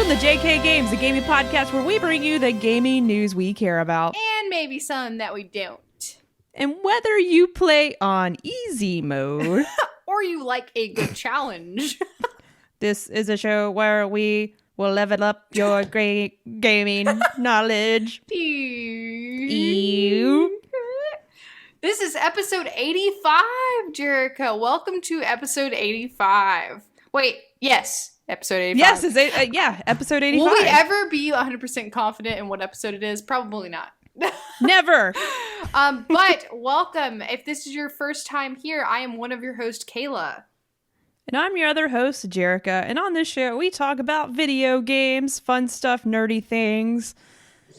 Welcome to JK Games, the gaming podcast where we bring you the gaming news we care about. And maybe some that we don't. And whether you play on easy mode or you like a good challenge. This is a show where we will level up your great gaming knowledge. Ew. This is episode 85, Jerica. Welcome to episode 85. Wait, yes, episode 85. Yes, episode 85. Will we ever be 100% confident in what episode it is? Probably not. Never. But welcome. If this is your first time here, I am one of your hosts, Kayla. And I'm your other host, Jerica. And on this show, we talk about video games, fun stuff, nerdy things.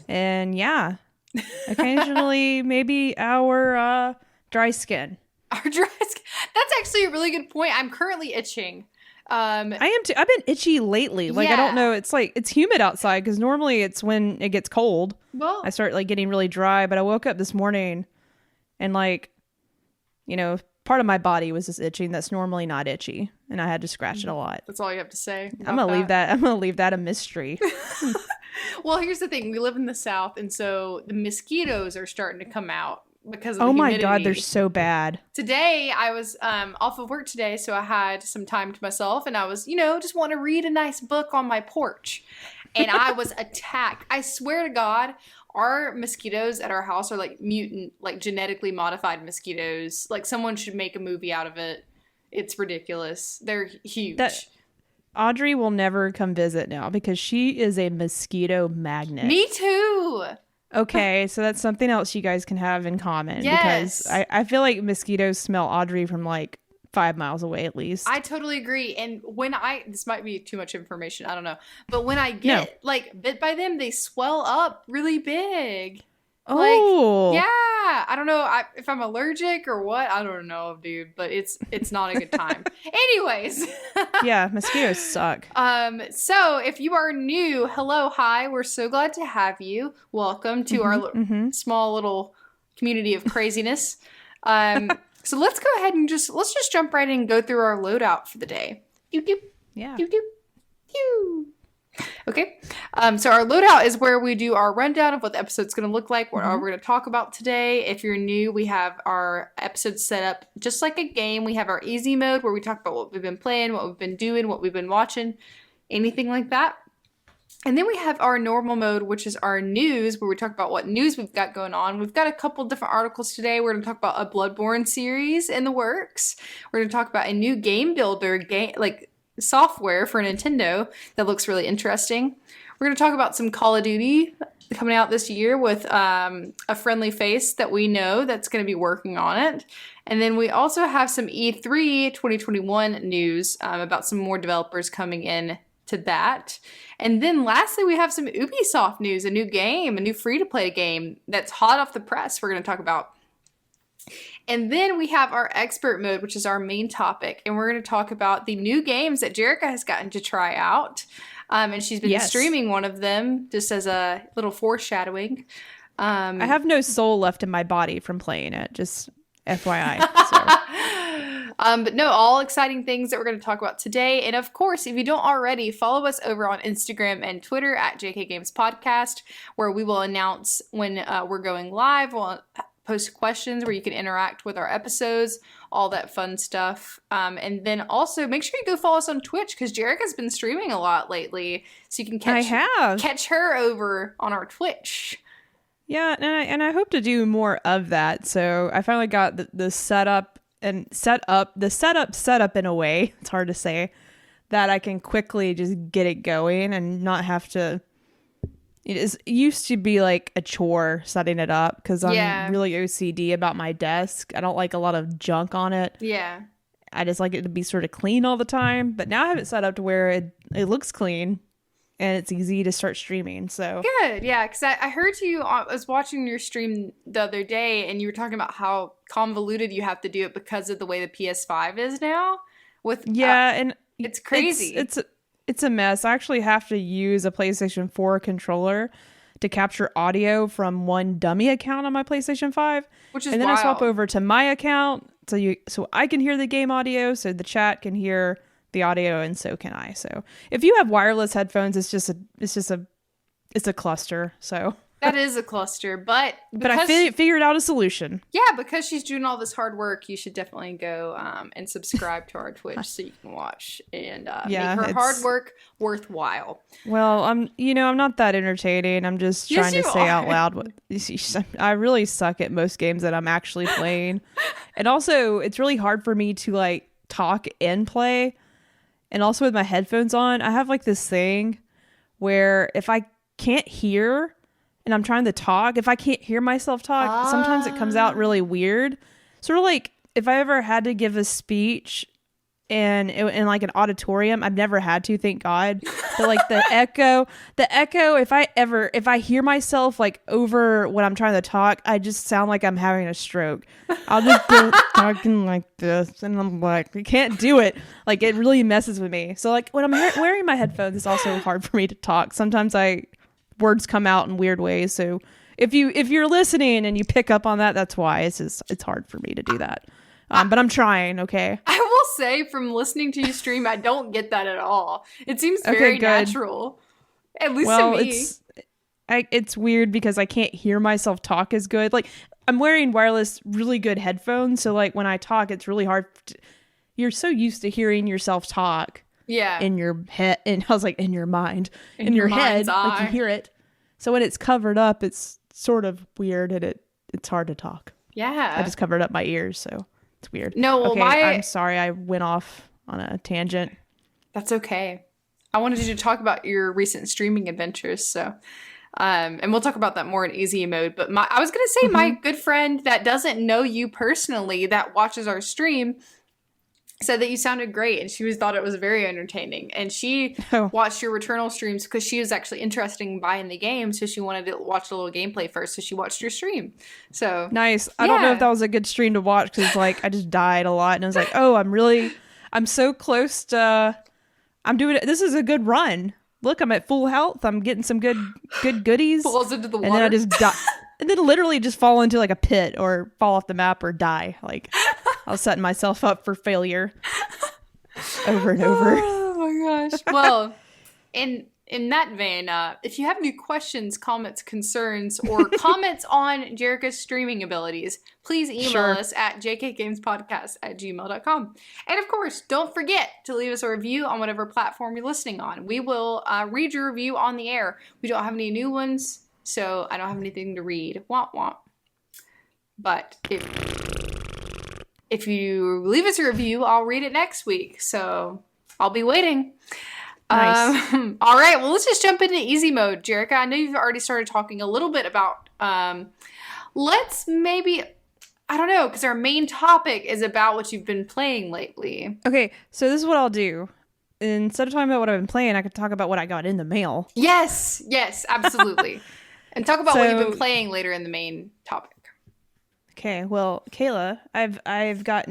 And yeah, occasionally maybe our dry skin. Our dry skin. That's actually a really good point. I'm currently itching. I am too. I've been itchy lately. Like, yeah. I don't know. It's like, it's humid outside because normally it's when it gets cold. Well, I start like getting really dry, but I woke up this morning and like, you know, part of my body was just itching that's normally not itchy. And I had to scratch it a lot. That's all you have to say. I'm going to leave that a mystery. Well, here's the thing. We live in the South. And so the mosquitoes are starting to come out because of the humidity. humidity. My God, they're so bad. Today, I was off of work today, so I had some time to myself, and I was, just wanting to read a nice book on my porch. And I was attacked. I swear to God, our mosquitoes at our house are like mutant, like genetically modified mosquitoes. Like someone should make a movie out of it. It's ridiculous. They're huge. Audrey will never come visit now because she is a mosquito magnet. Me too. Okay, so that's something else you guys can have in common. Yes. Because I feel like mosquitoes smell Audrey from like 5 miles away at least. I totally agree. And when this might be too much information, I don't know. But when I get like bit by them, they swell up really big. Oh. Like, yeah. I don't know if I'm allergic or what. I don't know, dude. But it's not a good time. Anyways. Yeah, mosquitoes suck. So if you are new, hello, hi. We're so glad to have you. Welcome to our small little community of craziness. So let's go ahead and let's just jump right in and go through our loadout for the day. Doop, doop. Yeah. Doop, doop. Pew. Okay. So our loadout is where we do our rundown of what the episode's going to look like, what we're going to talk about today. If you're new, we have our episodes set up just like a game. We have our easy mode where we talk about what we've been playing, what we've been doing, what we've been watching, anything like that. And then we have our normal mode, which is our news, where we talk about what news we've got going on. We've got a couple different articles today. We're going to talk about a Bloodborne series in the works. We're going to talk about a new game builder, software for Nintendo that looks really interesting. We're going to talk about some Call of Duty coming out this year with a friendly face that we know that's going to be working on it. And then we also have some E3 2021 news about some more developers coming in to that. And then lastly, we have some Ubisoft news, a new game, a new free-to-play game that's hot off the press we're going to talk about. And then we have our expert mode, which is our main topic. And we're going to talk about the new games that Jerica has gotten to try out. And she's been streaming one of them just as a little foreshadowing. I have no soul left in my body from playing it, just FYI. So. But no, all exciting things that we're going to talk about today. And of course, if you don't already, follow us over on Instagram and Twitter at JK Games Podcast, where we will announce when we're going live. We'll post questions where you can interact with our episodes, all that fun stuff. And then also make sure you go follow us on Twitch because Jerica's been streaming a lot lately. So you can catch her over on our Twitch. Yeah, and I hope to do more of that. So I finally got the setup set up in a way, it's hard to say, that I can quickly just get it going and not have to. It used to be like a chore setting it up because I'm really OCD about my desk. I don't like a lot of junk on it. Yeah. I just like it to be sort of clean all the time. But now I have it set up to where it looks clean and it's easy to start streaming. So good. Yeah. Because I heard you, I was watching your stream the other day and you were talking about how convoluted you have to do it because of the way the PS5 is now. And it's crazy. It's a mess. I actually have to use a PlayStation 4 controller to capture audio from one dummy account on my PlayStation 5. Which is And then wild. I swap over to my account so I can hear the game audio so the chat can hear the audio, and so can I. So if you have wireless headphones, it's a cluster. So that is a cluster, but I figured out a solution. Yeah, because she's doing all this hard work, you should definitely go and subscribe to our Twitch so you can watch and make her hard work worthwhile. Well, I'm not that entertaining. I'm just trying to say out loud I really suck at most games that I'm actually playing. And also, it's really hard for me to like talk and play. And also with my headphones on, I have like this thing where if I can't hear and I'm trying to talk, if I can't hear myself talk, sometimes it comes out really weird. Sort of like if I ever had to give a speech in like an auditorium, I've never had to, thank God. But like the echo, if I hear myself like over when I'm trying to talk, I just sound like I'm having a stroke. I'll just be talking like this, and I'm like, I can't do it. Like it really messes with me. So like when I'm wearing my headphones, it's also hard for me to talk. Sometimes words come out in weird ways. So if you're listening and you pick up on that, that's why it's hard for me to do that. But I'm trying. Okay. I will say from listening to you stream, I don't get that at all. It seems very natural, at least to me. It's weird because I can't hear myself talk as good. Like I'm wearing wireless, really good headphones. So like when I talk, it's really hard. You're so used to hearing yourself talk. Yeah. In your head, and I was like, in your mind, in your head, like you hear it. So when it's covered up, it's sort of weird, and it's hard to talk. Yeah. I just covered up my ears, so it's weird. No, well, okay, I'm sorry, I went off on a tangent. That's okay. I wanted you to talk about your recent streaming adventures, so and we'll talk about that more in easy mode. But I was gonna say my good friend that doesn't know you personally that watches our stream said that you sounded great, and she thought it was very entertaining, and she watched your Returnal streams because she was actually interested in buying the game, so she wanted to watch a little gameplay first, so she watched your stream. So nice. I don't know if that was a good stream to watch because like I just died a lot, and I was like, oh, I'm so close to I'm doing it. This is a good run. Look, I'm at full health. I'm getting some good goodies. Falls into the water. And then I just die. And then literally just fall into like a pit or fall off the map or die. Like I was setting myself up for failure over and over. Oh my gosh. Well, in that vein, if you have any questions, comments, concerns, or comments on Jerica's streaming abilities, please email us at jkgamespodcast@gmail.com. And of course, don't forget to leave us a review on whatever platform you're listening on. We will read your review on the air. We don't have any new ones, so I don't have anything to read. Womp womp. But if you leave us a review, I'll read it next week. So I'll be waiting. Nice. All right. Well, let's just jump into easy mode. Jerica, I know you've already started talking a little bit about, let's maybe, I don't know, because our main topic is about what you've been playing lately. Okay. So this is what I'll do. Instead of talking about what I've been playing, I could talk about what I got in the mail. Yes, absolutely. And talk about what you've been playing later in the main topic. Okay, well, Kayla, I got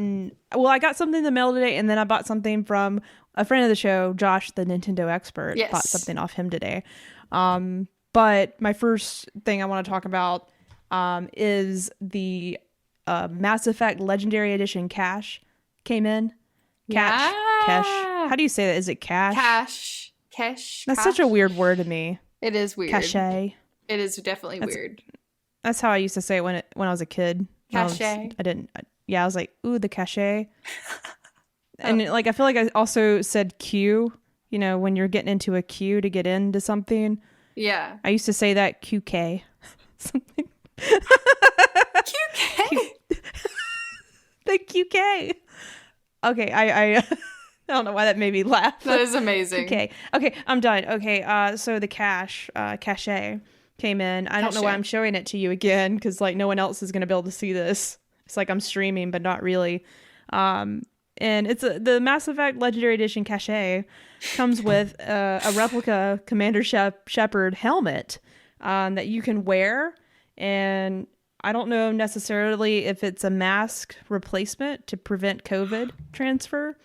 something in the mail today, and then I bought something from a friend of the show, Josh, the Nintendo expert. Yes. Bought something off him today. But my first thing I want to talk about is the Mass Effect Legendary Edition cache came in. Cache. How do you say that? Is it cache? Cache. That's such a weird word to me. It is weird. Cache. It is definitely weird. That's how I used to say it when I was a kid. Cache. I was like, ooh, the cache. And I feel like I also said queue, when you're getting into a queue to get into something. Yeah. I used to say that QK. Something. QK? The QK. Okay, I don't know why that made me laugh. That is amazing. Okay, I'm done. Okay, so the cache came in. I don't know why I'm showing it to you again, because no one else is going to be able to see this. It's like I'm streaming, but not really. And it's the Mass Effect Legendary Edition cache comes with a replica Commander Shepard helmet that you can wear. And I don't know necessarily if it's a mask replacement to prevent COVID transfer.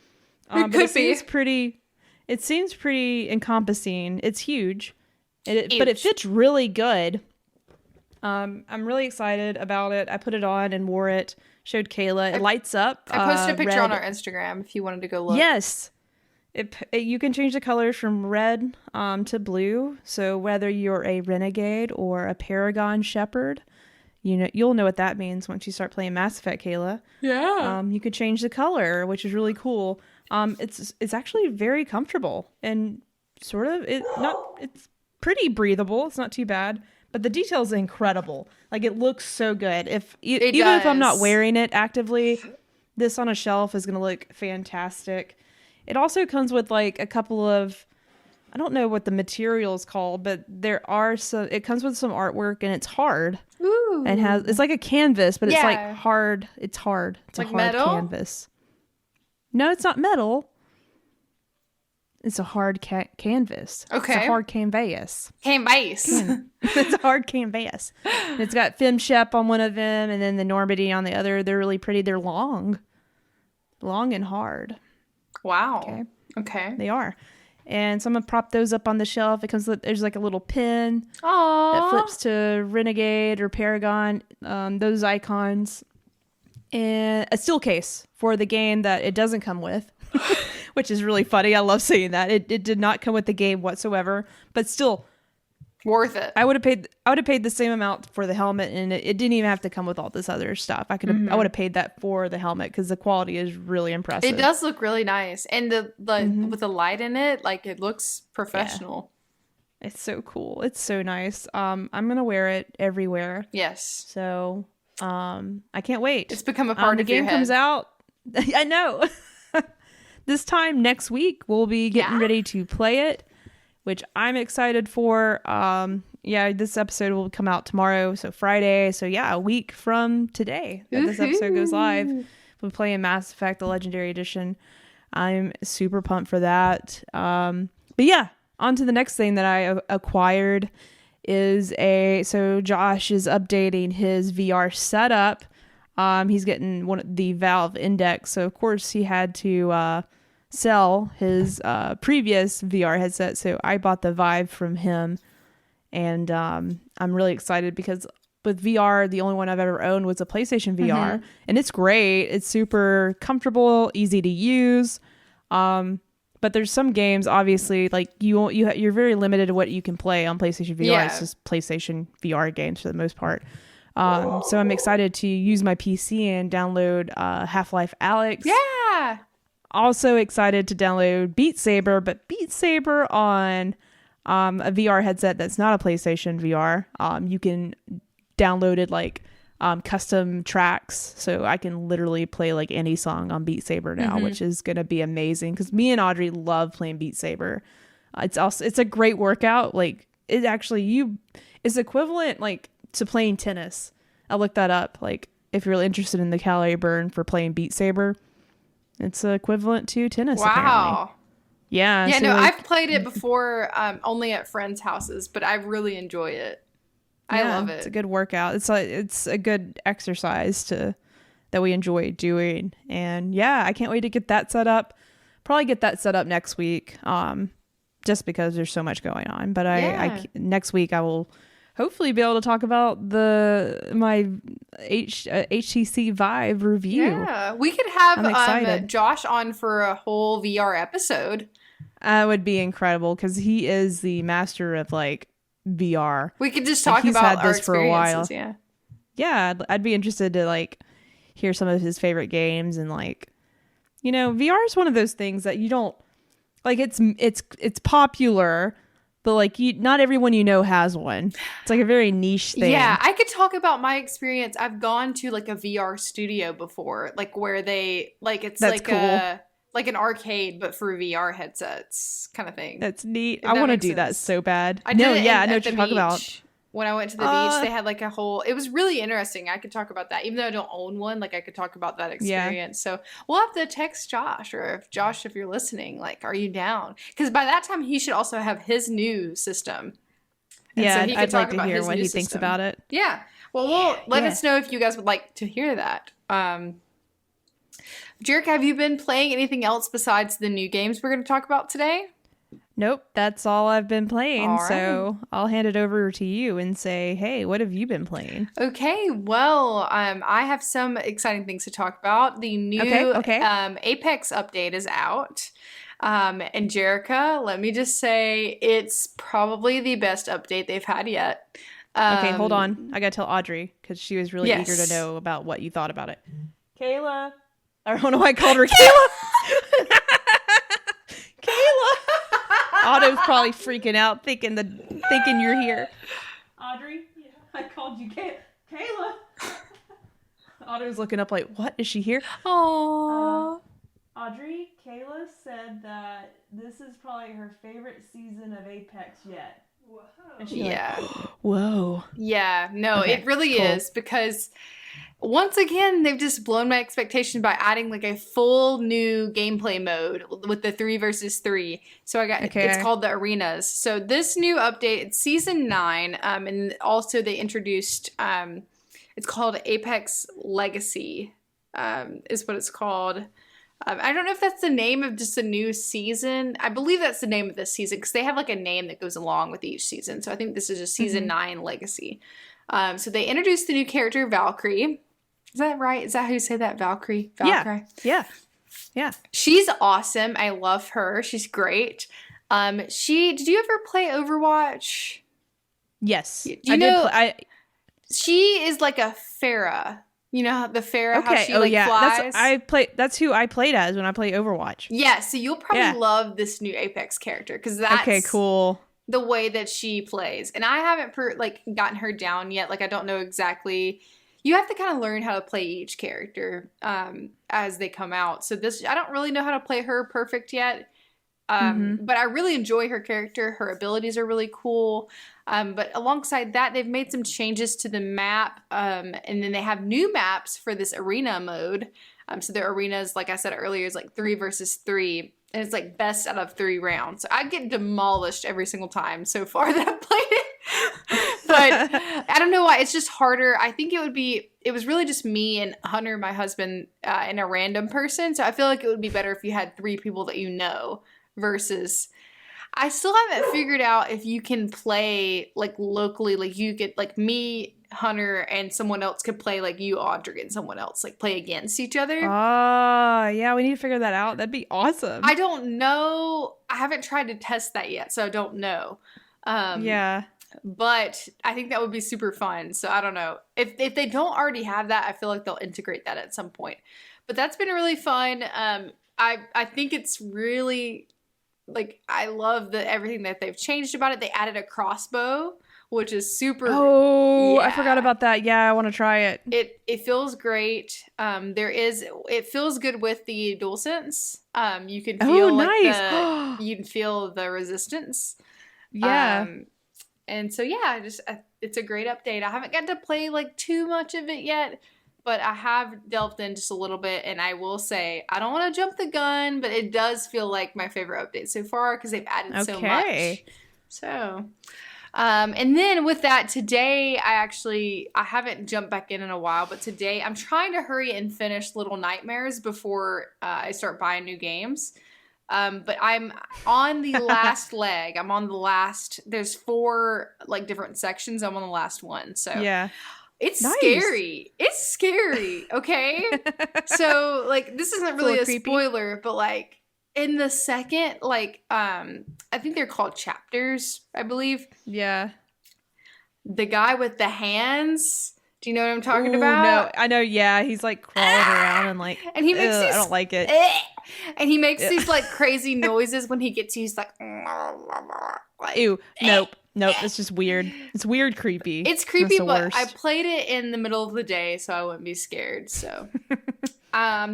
It could be. It seems pretty encompassing. It's huge. But it fits really good. I'm really excited about it. I put it on and wore it. Showed Kayla. It lights up. I posted a picture on our Instagram if you wanted to go look. Yes. You can change the colors from red to blue. So whether you're a renegade or a paragon shepherd, you'll know what that means once you start playing Mass Effect, Kayla. Yeah. You could change the color, which is really cool. It's actually very comfortable and sort of it's pretty breathable. It's not too bad, but the detail's incredible. Like, it looks so good. Even if I'm not wearing it actively, this on a shelf is gonna look fantastic. It also comes with like a couple of, I don't know what the material is called, but it comes with some artwork, and it's hard. Ooh. And it's like a canvas, but it's like hard. It's hard. It's like a hard metal? canvas. No, it's not metal. It's a hard canvas. Okay. It's a hard canvas. It's a hard canvas. And it's got Femshep on one of them, and then the Normandy on the other. They're really pretty. They're long and hard. Wow. Okay. They are. And so I'm gonna prop those up on the shelf. There's like a little pin that flips to Renegade or Paragon, those icons, and a steel case for the game that it doesn't come with, which is really funny. I love saying that. It did not come with the game whatsoever, but still worth it. I would have paid the same amount for the helmet, and it didn't even have to come with all this other stuff. I would have paid that for the helmet because the quality is really impressive. It does look really nice, and the with the light in it, like, it looks professional. Yeah. It's so cool. It's so nice. I'm gonna wear it everywhere. Yes. So I can't wait. It's become a part of your head. The game comes out. I know. This time next week we'll be getting ready to play it, which I'm excited for. This episode will come out tomorrow, so Friday. So a week from today that this episode goes live, we'll be playing Mass Effect, the Legendary Edition. I'm super pumped for that. On to the next thing that I acquired is so Josh is updating his VR setup. He's getting the Valve Index, so of course he had to sell his previous VR headset. So I bought the Vive from him, and I'm really excited because with VR, the only one I've ever owned was a PlayStation VR, and it's great. It's super comfortable, easy to use. But there's some games, obviously, like you're very limited to what you can play on PlayStation VR. Yeah. It's just PlayStation VR games for the most part. So I'm excited to use my PC and download Half-Life Alyx. Yeah. Also excited to download Beat Saber, but Beat Saber on a VR headset that's not a PlayStation VR. You can download it like custom tracks, so I can literally play like any song on Beat Saber now, which is gonna be amazing because me and Audrey love playing Beat Saber. It's a great workout. Like, it actually is equivalent like to playing tennis. I looked that up. Like, if you're interested in the calorie burn for playing Beat Saber, it's equivalent to tennis. Wow. Apparently. Yeah. Yeah. So I've played it before, only at friends' houses, but I really enjoy it. I love it. It's a good workout. It's a good exercise that we enjoy doing. And I can't wait to get that set up. Probably get that set up next week. Just because there's so much going on. But next week I will hopefully be able to talk about my HTC Vive review. Yeah, we could have Josh on for a whole VR episode. It would be incredible because he is the master of like VR. We could just talk about our experiences for a while. Yeah, I'd be interested to like hear some of his favorite games, and like, VR is one of those things that you don't like. It's popular, but like not everyone has one. It's like a very niche thing. Yeah, I could talk about my experience. I've gone to like a VR studio before, like where they like it's That's like cool. Like an arcade, but for VR headsets kind of thing. That's neat. I want to do that so bad. I know what you're talking about. When I went to the beach, they had like a whole, it was really interesting. I could talk about that. Even though I don't own one, like I could talk about that experience. Yeah. So we'll have to text Josh, or if you're listening, like, are you down? Because by that time he should also have his new system. And so I'd like to hear what he thinks about it. Yeah. Well, let us know if you guys would like to hear that. Jerica, have you been playing anything else besides the new games we're going to talk about today? Nope, that's all I've been playing. All right. So I'll hand it over to you and say, hey, what have you been playing? Okay, well, I have some exciting things to talk about. The new Apex update is out. And Jerica, let me just say, it's probably the best update they've had yet. Okay, hold on. I gotta tell Audrey because she was really eager to Yes. know about what you thought about it. Kayla. I don't know why I called her Kayla. Kayla. Otto's probably freaking out, thinking you're here. Audrey, I called you Kayla. Otto's looking up like, what? Is she here? Aww. Audrey, Kayla said that this is probably her favorite season of Apex yet. Whoa. And she's Yeah. like, whoa. Yeah, no, Okay, it really cool. is, because once again, they've just blown my expectation by adding like a full new gameplay mode with the 3 versus 3. So it's called the Arenas. So this new update, it's season 9, and also they introduced it's called Apex Legacy, is what it's called. I don't know if that's the name of just a new season. I believe that's the name of this season because they have like a name that goes along with each season. So I think this is just season 9 Legacy. So they introduced the new character Valkyrie. Is that right? Is that how you say that? Valkyrie? Valkyrie? Yeah. She's awesome. I love her. She's great. Did you ever play Overwatch? Yes. Do you know? She is like a Pharah. You know the Pharah, how she flies? That's who I played as when I played Overwatch. Yeah, so you'll probably love this new Apex character because that's cool. The way that she plays. And I haven't gotten her down yet. Like I don't know exactly. You have to kind of learn how to play each character as they come out. So I don't really know how to play her perfect yet. But I really enjoy her character. Her abilities are really cool. But alongside that, they've made some changes to the map. And then they have new maps for this arena mode. So their arenas, like I said earlier, is like 3 versus 3. And it's like best out of 3 rounds. So I get demolished every single time so far that I've played it. But I don't know why. It's just harder. I think it was really just me and Hunter, my husband, and a random person. So I feel like it would be better if you had 3 people that you know versus... I still haven't figured out if you can play like locally, like you could, like me, Hunter, and someone else could play like you, Audrey, and someone else like play against each other. Yeah, we need to figure that out. That'd be awesome. I don't know. I haven't tried to test that yet, so I don't know. Yeah. But I think that would be super fun. So I don't know. If they don't already have that, I feel like they'll integrate that at some point. But that's been really fun. I think it's really... Like, I love everything that they've changed about it. They added a crossbow, which is super... Oh, yeah. I forgot about that. Yeah, I want to try it. It feels great. It feels good with the DualSense. You can feel nice. you can feel the resistance. Yeah. And so, yeah, it's a great update. I haven't got to play, like, too much of it yet. But I have delved in just a little bit, and I will say, I don't want to jump the gun, but it does feel like my favorite update so far because they've added so much. So, and then with that, today, I haven't jumped back in a while, but today I'm trying to hurry and finish Little Nightmares before I start buying new games. But I'm on the last leg. There's 4 like different sections. I'm on the last one. So yeah. It's nice. Scary. It's scary, okay? So, like, this isn't really a spoiler, but, like, in the second, like, I think they're called chapters, I believe. Yeah. The guy with the hands, do you know what I'm talking about? No, I know, yeah. He's, like, crawling around and, like, and he makes I don't like it. And he makes these, like, crazy noises when he gets you. He's like ew, nope. Nope, it's just weird. It's weird creepy. It's creepy, but I played it in the middle of the day, so I wouldn't be scared. So,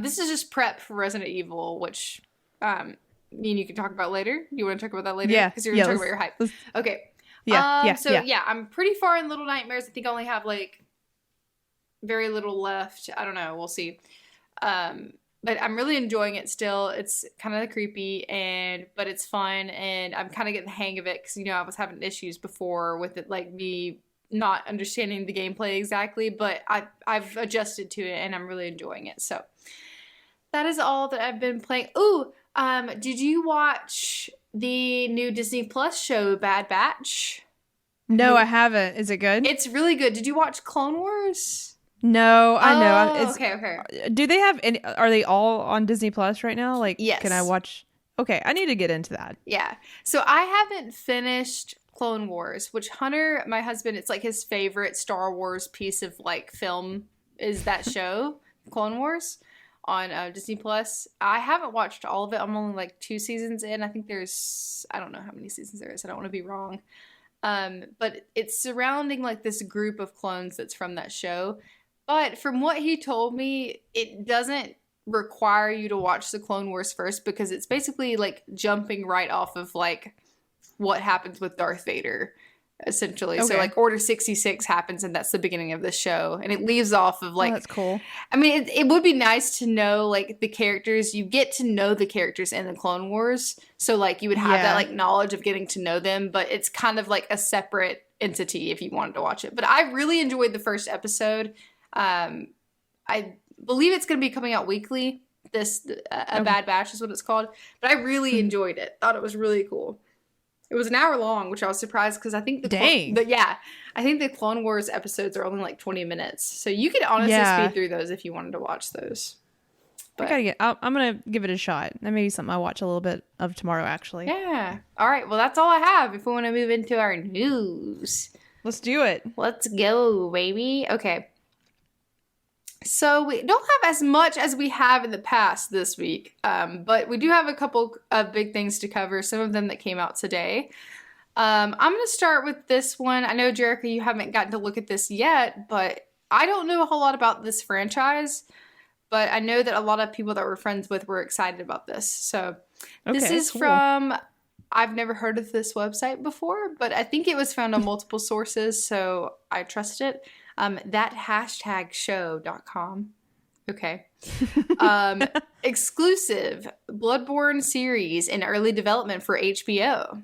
this is just prep for Resident Evil, which me and you can talk about later. You want to talk about that later? Yeah. Because you're going to talk about your hype. Okay. Yeah. I'm pretty far in Little Nightmares. I think I only have, like, very little left. I don't know. We'll see. But I'm really enjoying it still. It's kind of creepy, but it's fun, and I'm kind of getting the hang of it because, you know, I was having issues before with it, like me not understanding the gameplay exactly, but I've adjusted to it, and I'm really enjoying it. So that is all that I've been playing. Ooh, did you watch the new Disney Plus show, Bad Batch? No, I haven't. Is it good? It's really good. Did you watch Clone Wars? No, I know. Okay. Do they have any? Are they all on Disney Plus right now? Like, yes. Can I watch? Okay, I need to get into that. Yeah. So I haven't finished Clone Wars, which Hunter, my husband, it's like his favorite Star Wars piece of like film is that show, Clone Wars, on Disney Plus. I haven't watched all of it. I'm only like 2 seasons in. I think I don't know how many seasons there is. I don't want to be wrong. But it's surrounding like this group of clones that's from that show. But from what he told me, it doesn't require you to watch the Clone Wars first, because it's basically like jumping right off of like what happens with Darth Vader, essentially. Okay. So like Order 66 happens, and that's the beginning of the show, and it leaves off of like, that's cool. I mean, it would be nice to know like the characters. You get to know the characters in the Clone Wars, so like you would have that like knowledge of getting to know them, but it's kind of like a separate entity if you wanted to watch it. But I really enjoyed the first episode. I believe it's going to be coming out weekly. A Bad Batch is what it's called. But I really enjoyed it. Thought it was really cool. It was an hour long, which I was surprised because I think I think the Clone Wars episodes are only like 20 minutes. So you could honestly speed through those if you wanted to watch those. But I'm going to give it a shot. That may be something I'll watch a little bit of tomorrow, actually. Yeah. All right. Well, that's all I have if we want to move into our news. Let's do it. Let's go, baby. Okay. So we don't have as much as we have in the past this week, but we do have a couple of big things to cover, some of them that came out today. I'm going to start with this one. I know, Jerica, you haven't gotten to look at this yet, but I don't know a whole lot about this franchise, but I know that a lot of people that we're friends with were excited about this. So this is cool. From, I've never heard of this website before, but I think it was found on multiple sources, so I trust it. That #show.com. Okay. Exclusive Bloodborne series in early development for HBO.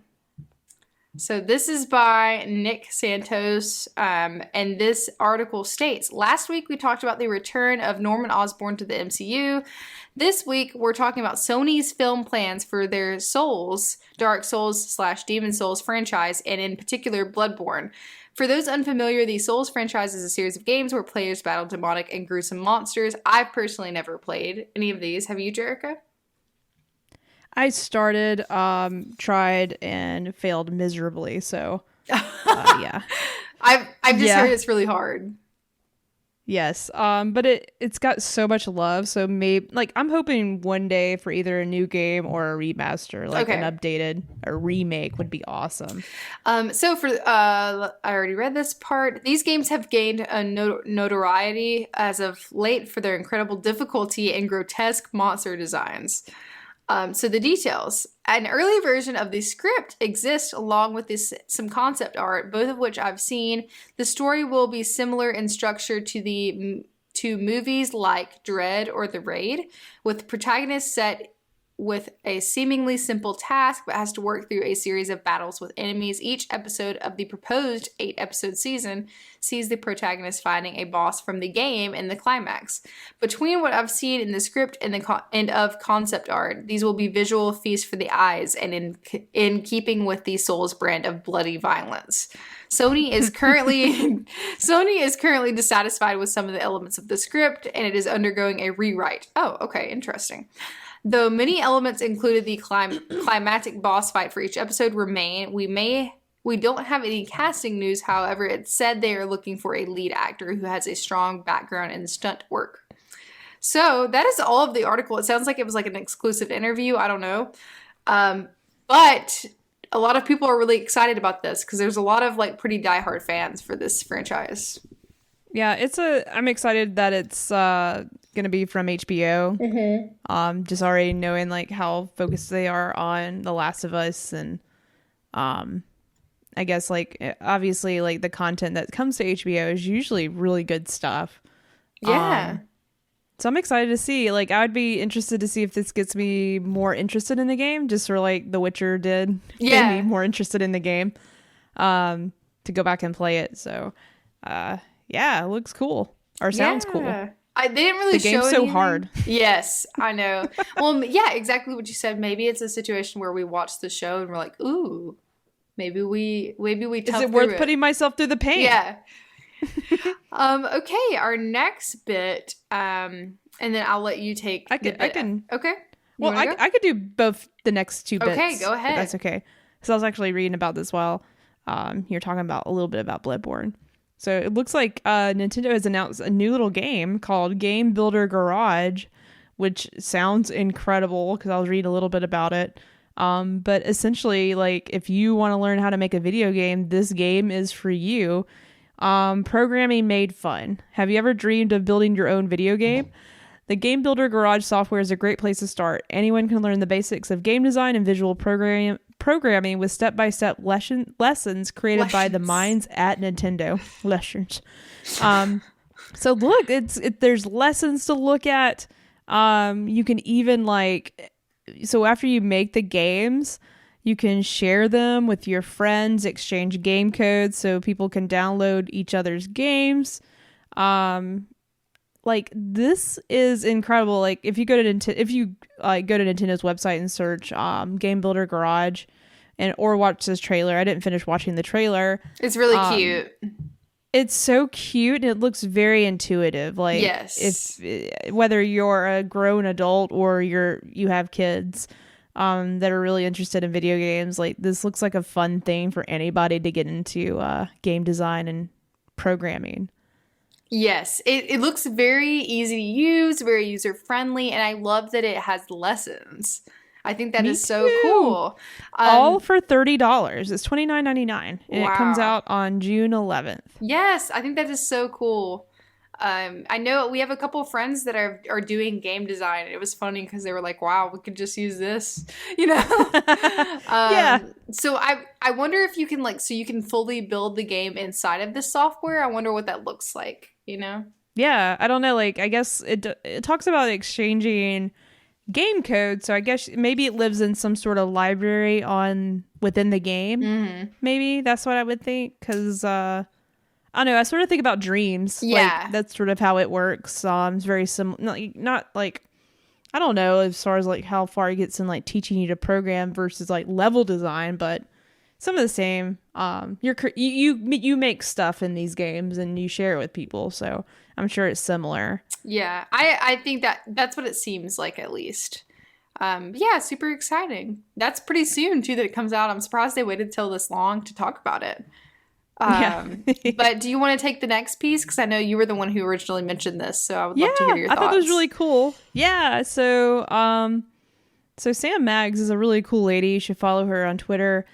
So this is by Nick Santos, and this article states, last week we talked about the return of Norman Osborn to the MCU. This week we're talking about Sony's film plans for their Dark Souls/Demon Souls franchise, and in particular Bloodborne. For those unfamiliar, the Souls franchise is a series of games where players battle demonic and gruesome monsters. I've personally never played any of these. Have you, Jerica? I started, tried, and failed miserably. So, yeah. I've just heard it's really hard. Yes, but it's got so much love. So maybe, like, I'm hoping one day for either a new game or a remaster, like an updated or remake would be awesome. So for I already read this part. These games have gained a notoriety as of late for their incredible difficulty and grotesque monster designs. So the details. An early version of the script exists along with some concept art, both of which I've seen. The story will be similar in structure to movies like Dread or The Raid, with protagonists set with a seemingly simple task but has to work through a series of battles with enemies. Each episode of the proposed 8-episode season sees the protagonist fighting a boss from the game in the climax. Between what I've seen in the script and of concept art, these will be visual feasts for the eyes and in keeping with the Souls brand of bloody violence. Sony is currently dissatisfied with some of the elements of the script, and it is undergoing a rewrite. Oh, okay, interesting. Though many elements included the climactic boss fight for each episode remain, we don't have any casting news. However, it's said they are looking for a lead actor who has a strong background in stunt work. So that is all of the article. It sounds like it was like an exclusive interview. I don't know. But a lot of people are really excited about this because there's a lot of like pretty diehard fans for this franchise. Yeah, I'm excited that it's gonna be from HBO. Mm-hmm. Just already knowing like how focused they are on The Last of Us, and I guess like obviously like the content that comes to HBO is usually really good stuff. Yeah. So I'm excited to see. Like, I would be interested to see if this gets me more interested in the game, just for like The Witcher did. Yeah. Made me more interested in the game. To go back and play it. So, yeah, it looks cool. Or sounds cool. They didn't really the show game's so anything. hard. Yes, I know. Well, yeah, exactly what you said. Maybe it's a situation where we watch the show and we're like, ooh, maybe we Is it worth putting myself through the pain? Yeah. Okay, our next bit, and then I'll let you take I can. Okay. Well, I could do both the next two bits. Okay, go ahead. That's okay. So I was actually reading about this while you're talking about a little bit about Bloodborne. So it looks like Nintendo has announced a new little game called Game Builder Garage, which sounds incredible because I was reading a little bit about it. But essentially, like, if you want to learn how to make a video game, this game is for you. Programming made fun. Have you ever dreamed of building your own video game? The Game Builder Garage software is a great place to start. Anyone can learn the basics of game design and visual programming with step-by-step lessons created by the minds at Nintendo. Lessons. So look, there's lessons to look at. You can even so after you make the games, you can share them with your friends, exchange game codes so people can download each other's games. This is incredible. Like, if you go to Nintendo's website and search Game Builder Garage or watch this trailer. I didn't finish watching the trailer. It's really cute. It's so cute and it looks very intuitive. Like, yes, whether you're a grown adult or you have kids that are really interested in video games, like, this looks like a fun thing for anybody to get into game design and programming. Yes, it looks very easy to use, very user friendly, and I love that it has lessons. I think that is so cool. All for $30. It's $29.99, and it comes out on June 11th. Yes, I think that is so cool. I know we have a couple of friends that are doing game design, and it was funny because they were like, "Wow, we could just use this," you know. Yeah. So I wonder if you can you can fully build the game inside of this software. I wonder what that looks like. You know. Yeah, I don't know. Like, I guess it talks about exchanging game code, so I guess maybe it lives in some sort of library within the game. Mm-hmm. Maybe that's what I would think, because I don't know, I sort of think about Dreams. Yeah, like, that's sort of how it works. It's very similar. Not like, I don't know as far as like how far it gets in like teaching you to program versus like level design, but some of the same. You make stuff in these games and you share it with people, so I'm sure it's similar. Yeah, I think that's what it seems like, at least. Yeah, super exciting. That's pretty soon too that it comes out. I'm surprised they waited till this long to talk about it. But do you want to take the next piece? Because I know you were the one who originally mentioned this, so I would love to hear your thoughts. I thought it was really cool. Yeah, so Sam Maggs is a really cool lady. You should follow her on Twitter.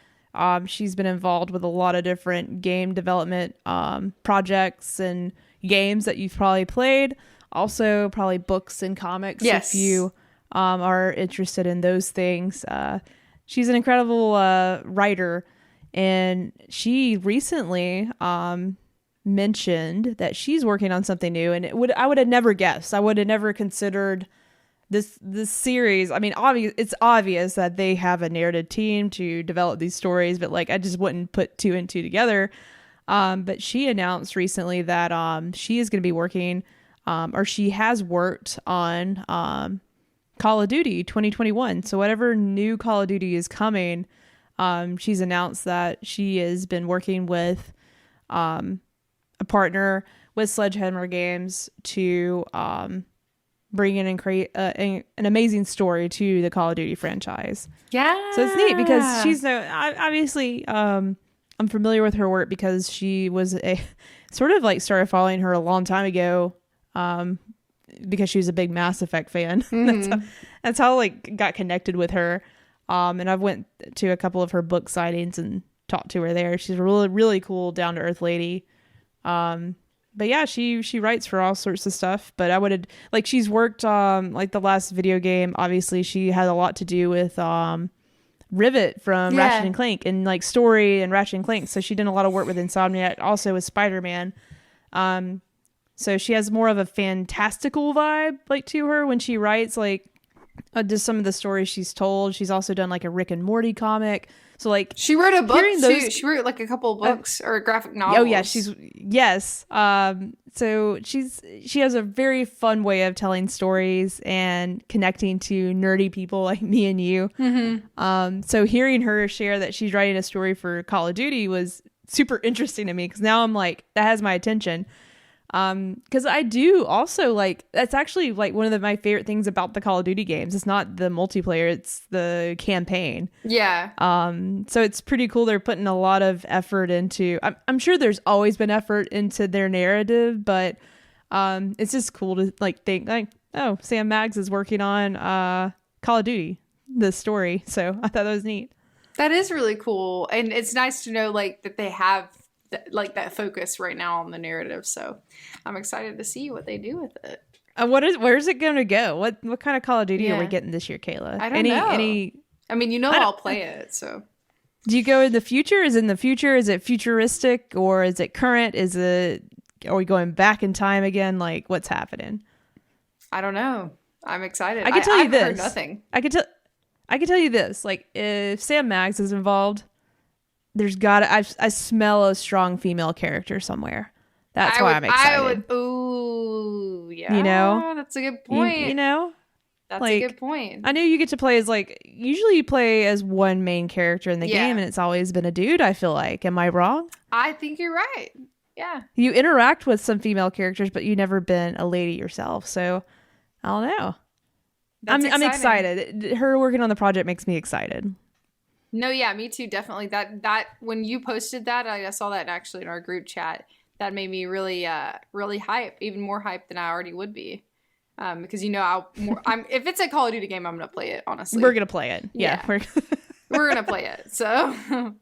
She's been involved with a lot of different game development projects and games that you've probably played. Also, probably books and comics, if you are interested in those things. She's an incredible writer, and she recently mentioned that she's working on something new. And I would have never guessed. I would have never considered this series. I mean, it's obvious that they have a narrative team to develop these stories, but like, I just wouldn't put two and two together. But she announced recently that she is going to be working, or she has worked on Call of Duty 2021. So whatever new Call of Duty is coming, she's announced that she has been working with a partner with Sledgehammer Games to bring in and create an amazing story to the Call of Duty franchise. Yeah. So it's neat because she's obviously I'm familiar with her work because she was started following her a long time ago because she was a big Mass Effect fan. Mm-hmm. That's how like got connected with her. And I've went to a couple of her book sightings and talked to her there. She's a really, really cool, down to earth lady. But yeah, she writes for all sorts of stuff. But I would she's worked like the last video game. Obviously, she had a lot to do with Rivet from Ratchet and Clank and like story and Ratchet and Clank. So she did a lot of work with Insomniac, also with Spider-Man. So she has more of a fantastical vibe like to her when she writes, like just some of the stories she's told. She's also done like a Rick and Morty comic. So like she wrote a book too. She wrote like a couple of books or graphic novels. Oh yeah, so she has a very fun way of telling stories and connecting to nerdy people like me and you. Mm-hmm. So hearing her share that she's writing a story for Call of Duty was super interesting to me because now I'm like, that has my attention. Because I do also like, that's actually like one of my favorite things about the Call of Duty games. It's not the multiplayer, it's the campaign. Yeah. So it's pretty cool. They're putting a lot of effort into, I'm sure there's always been effort into their narrative, but it's just cool to like think like, oh, Sam Maggs is working on Call of Duty, the story. So I thought that was neat. That is really cool. And it's nice to know like that they have like that focus right now on the narrative. So I'm excited to see what they do with it. Where's it going to go? What kind of Call of Duty are we getting this year, Kayla? I don't know. I mean, I'll play it. So do you go in the future? Is it futuristic or is it current? Are we going back in time again? Like what's happening? I don't know. I'm excited. I can tell you this. Heard nothing. I can tell you this. Like if Sam Maggs is involved, I smell a strong female character somewhere. That's why I'm excited. Ooh, yeah. That's a good point. That's like, a good point. I know you get to play as usually you play as one main character in the game, and it's always been a dude, I feel like. Am I wrong? I think you're right. Yeah. You interact with some female characters, but you've never been a lady yourself. So I don't know. I'm excited. Her working on the project makes me excited. No, yeah, me too. Definitely. That when you posted that, I saw that actually in our group chat. That made me really, really hype, even more hype than I already would be. Because if it's a Call of Duty game, I'm gonna play it. Honestly, we're gonna play it. Yeah. We're gonna play it. So,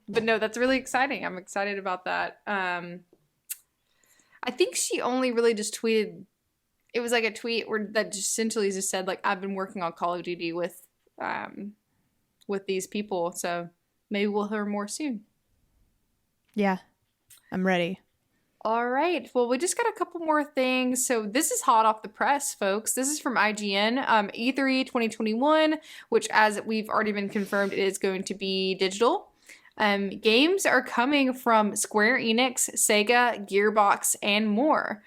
but no, that's really exciting. I'm excited about that. I think she only really just tweeted. It was like a tweet that just essentially just said like, I've been working on Call of Duty with these people, so maybe we'll hear more soon. Yeah, I'm ready. All right. Well, we just got a couple more things. So this is hot off the press, folks. This is from IGN. E3 2021, which as we've already been confirmed, it is going to be digital. Games are coming from Square Enix, Sega, Gearbox, and more.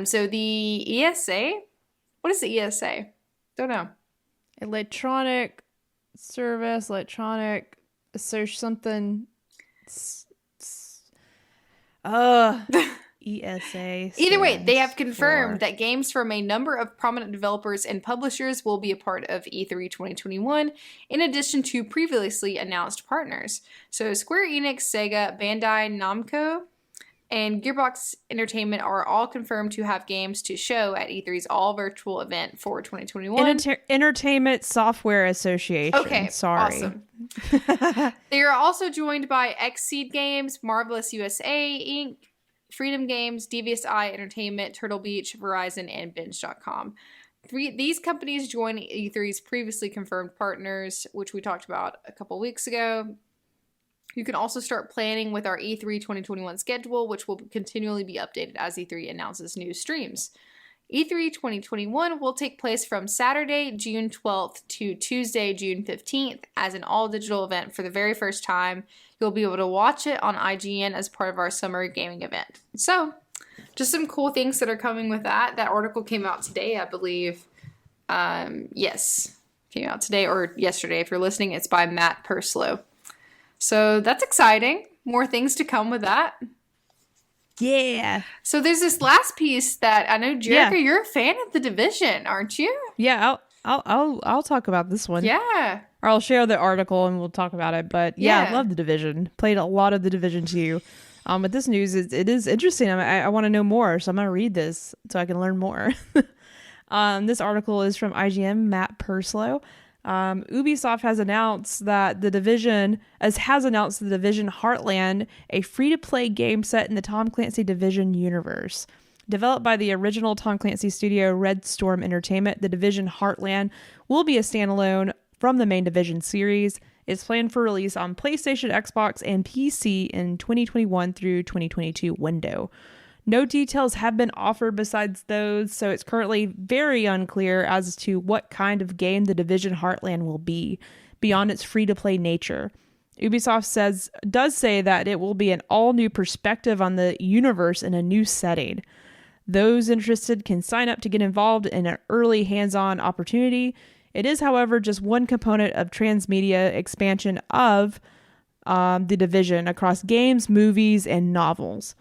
So the ESA, what is the ESA? Don't know. Electronic Association something. ESA. Either way, they have confirmed that games from a number of prominent developers and publishers will be a part of E3 2021, in addition to previously announced partners. So Square Enix, Sega, Bandai Namco, and Gearbox Entertainment are all confirmed to have games to show at E3's all-virtual event for 2021. Entertainment Software Association. Okay, sorry. Awesome. They are also joined by Xseed Games, Marvelous USA Inc., Freedom Games, Devious Eye Entertainment, Turtle Beach, Verizon, and Binge.com. These companies join E3's previously confirmed partners, which we talked about a couple weeks ago. You can also start planning with our E3 2021 schedule, which will continually be updated as E3 announces new streams. E3 2021 will take place from Saturday, June 12th to Tuesday, June 15th as an all-digital event for the very first time. You'll be able to watch it on IGN as part of our summer gaming event. So, just some cool things that are coming with that. That article came out today, I believe. Yes, came out today or yesterday. If you're listening, it's by Matt Purslow. So that's exciting. More things to come with that. Yeah. So there's this last piece that I know, Jerica, you're a fan of The Division, aren't you? Yeah, I'll talk about this one. Yeah. Or I'll share the article and we'll talk about it. But yeah, I love The Division. Played a lot of The Division 2. But this news it is interesting. I want to know more, so I'm gonna read this so I can learn more. This article is from IGN, Matt Purslow. Ubisoft has announced The Division Heartland, a free-to-play game set in the Tom Clancy Division universe. Developed by the original Tom Clancy studio Red Storm Entertainment, The Division Heartland will be a standalone from the main Division series. It's planned for release on PlayStation, Xbox, and PC in 2021 through 2022 window. No details have been offered besides those, so it's currently very unclear as to what kind of game The Division Heartland will be, beyond its free-to-play nature. Ubisoft does say that it will be an all-new perspective on the universe in a new setting. Those interested can sign up to get involved in an early hands-on opportunity. It is, however, just one component of transmedia expansion of The Division across games, movies, and novels.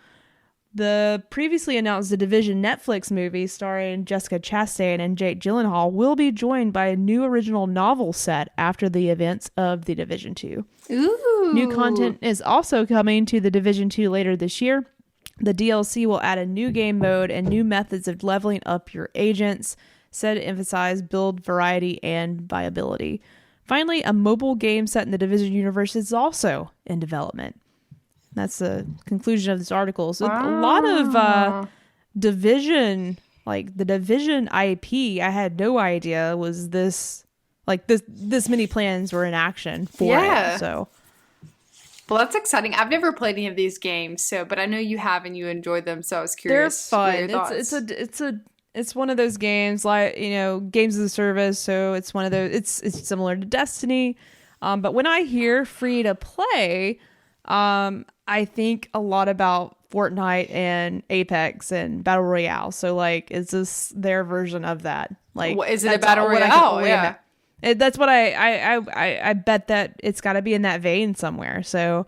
The previously announced The Division Netflix movie starring Jessica Chastain and Jake Gyllenhaal will be joined by a new original novel set after the events of The Division 2. Ooh. New content is also coming to The Division 2 later this year. The DLC will add a new game mode and new methods of leveling up your agents, said to emphasize build variety and viability. Finally, a mobile game set in the Division universe is also in development. That's the conclusion of this article. So a lot of Division, like the Division IP, I had no idea was this, like this many plans were in action for it. So, well, that's exciting. I've never played any of these games, but I know you have and you enjoyed them. So I was curious. They're fun. It's one of those games like, games as a service. So it's one of those. It's similar to Destiny, but when I hear free to play, I think a lot about Fortnite and Apex and Battle Royale. So, like, is this their version of that? Like, is it a Battle Royale? Yeah. That's what I bet that it's got to be in that vein somewhere. So,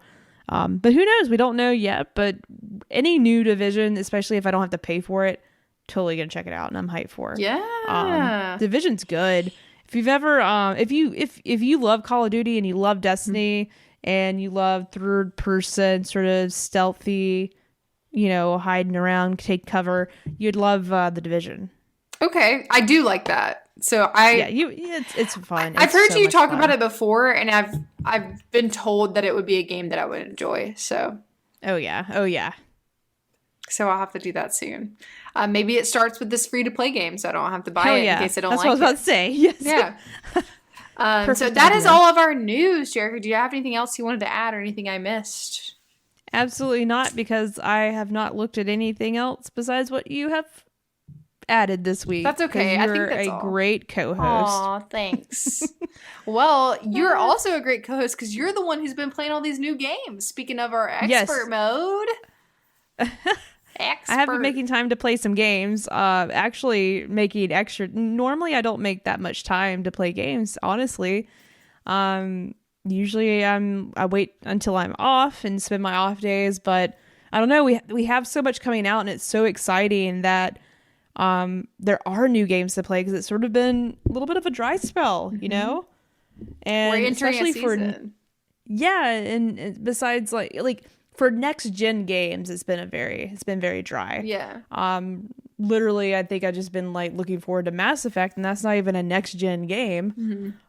but who knows? We don't know yet. But any new Division, especially if I don't have to pay for it, totally gonna check it out, and I'm hyped for it. Yeah. Division's good. If you've ever, if you love Call of Duty and you love Destiny. And you love third person sort of stealthy, hiding around, take cover, you'd love The Division. Okay, I do like that. So it's fun. I've heard you talk about it before, and I've been told that it would be a game that I would enjoy. So. Oh yeah. So I'll have to do that soon. Maybe it starts with this free to play game, so I don't have to buy it in case I don't like it. That's what I was about to say. Yes. Yeah. So that is all of our news, Jerica. Do you have anything else you wanted to add or anything I missed? Absolutely not, because I have not looked at anything else besides what you have added this week. That's okay. I think that's a great co-host. Aw, thanks. Well, you're also a great co-host because you're the one who's been playing all these new games. Speaking of our expert mode. I have been making time to play some games. Actually making extra. Normally I don't make that much time to play games, honestly. Usually I wait until I'm off and spend my off days, but I don't know, we have so much coming out and it's so exciting that there are new games to play, because it's sort of been a little bit of a dry spell, And we're entering especially a season. And besides like for next gen games, it's been very dry. Yeah. Literally, I think I've just been like looking forward to Mass Effect, and that's not even a next gen game.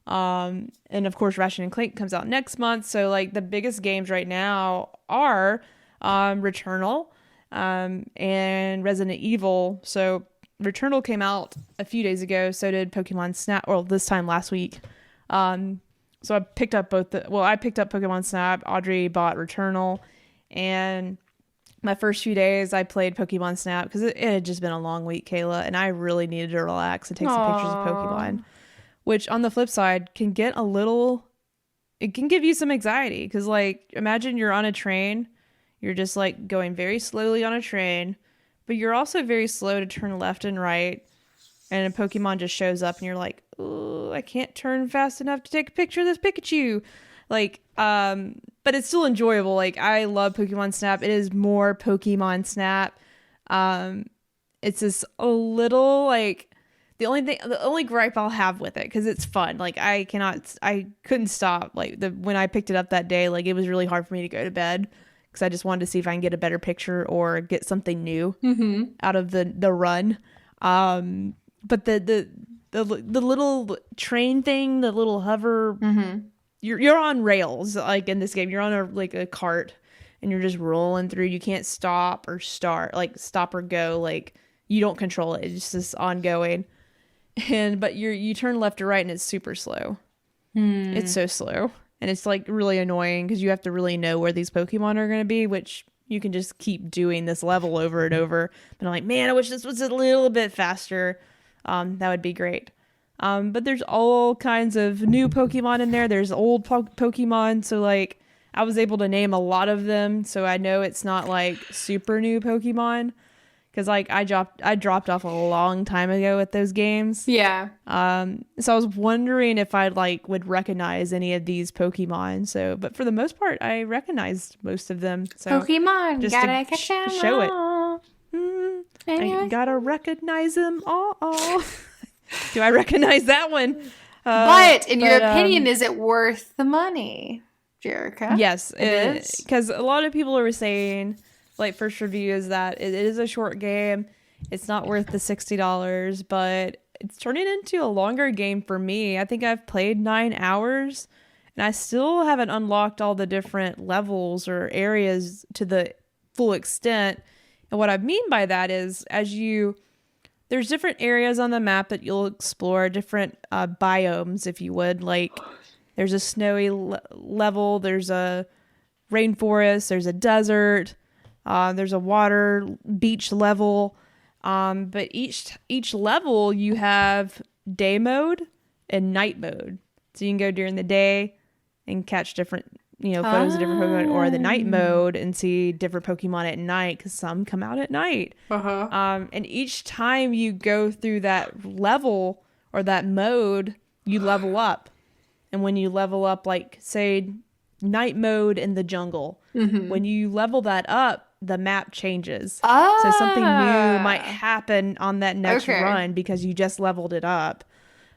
Mm-hmm. And of course, Ratchet and Clank comes out next month. So like the biggest games right now are Returnal, and Resident Evil. So Returnal came out a few days ago. So did Pokemon Snap. Well, this time last week. So I picked up I picked up Pokemon Snap. Audrey bought Returnal. And my first few days I played Pokemon Snap because it had just been a long week, Kayla, and I really needed to relax and take some pictures of Pokemon, which on the flip side can give you some anxiety, because like imagine you're on a train, you're just like going very slowly on a train, but you're also very slow to turn left and right, and a Pokemon just shows up and you're like, oh, I can't turn fast enough to take a picture of this Pikachu. Like, but it's still enjoyable. Like, I love Pokemon Snap. It is more Pokemon Snap. It's just a little like the only gripe I'll have with it, because it's fun. Like, I couldn't stop. Like when I picked it up that day, like it was really hard for me to go to bed, because I just wanted to see if I can get a better picture or get something new out of the run. But the little train thing, the little hover. Mm-hmm. You're on rails, like in this game. You're on a cart, and you're just rolling through. You can't stop or stop or go. Like, you don't control it. It's just ongoing. But you turn left or right, and it's super slow. It's so slow, and it's like really annoying, because you have to really know where these Pokemon are going to be, which you can just keep doing this level over and over. But I'm like, man, I wish this was a little bit faster. That would be great. But there's all kinds of new Pokemon in there. There's old Pokemon. So like I was able to name a lot of them. So I know it's not like super new Pokemon, because like I dropped off a long time ago with those games. Yeah. So I was wondering if I would recognize any of these Pokemon. So, but for the most part, I recognized most of them. So Pokemon, just gotta catch 'em show it. all. Anyway. I gotta recognize him. Oh. Do I recognize that one? But in your opinion, is it worth the money, Jerica? Yes, it is. Because a lot of people are saying, like, first review is that it is a short game. It's not worth the $60, but it's turning into a longer game for me. I think I've played 9 hours, and I still haven't unlocked all the different levels or areas to the full extent. And what I mean by that is, there's different areas on the map that you'll explore, different biomes, if you would. Like, there's a snowy level, there's a rainforest, there's a desert, there's a water beach level. But each level you have day mode and night mode. So you can go during the day and catch different, photos of different Pokemon, or the night mode and see different Pokemon at night, because some come out at night. And each time you go through that level or that mode, you level up. And when you level up, like, say, night mode in the jungle, when you level that up, the map changes. So something new might happen on that next run because you just leveled it up.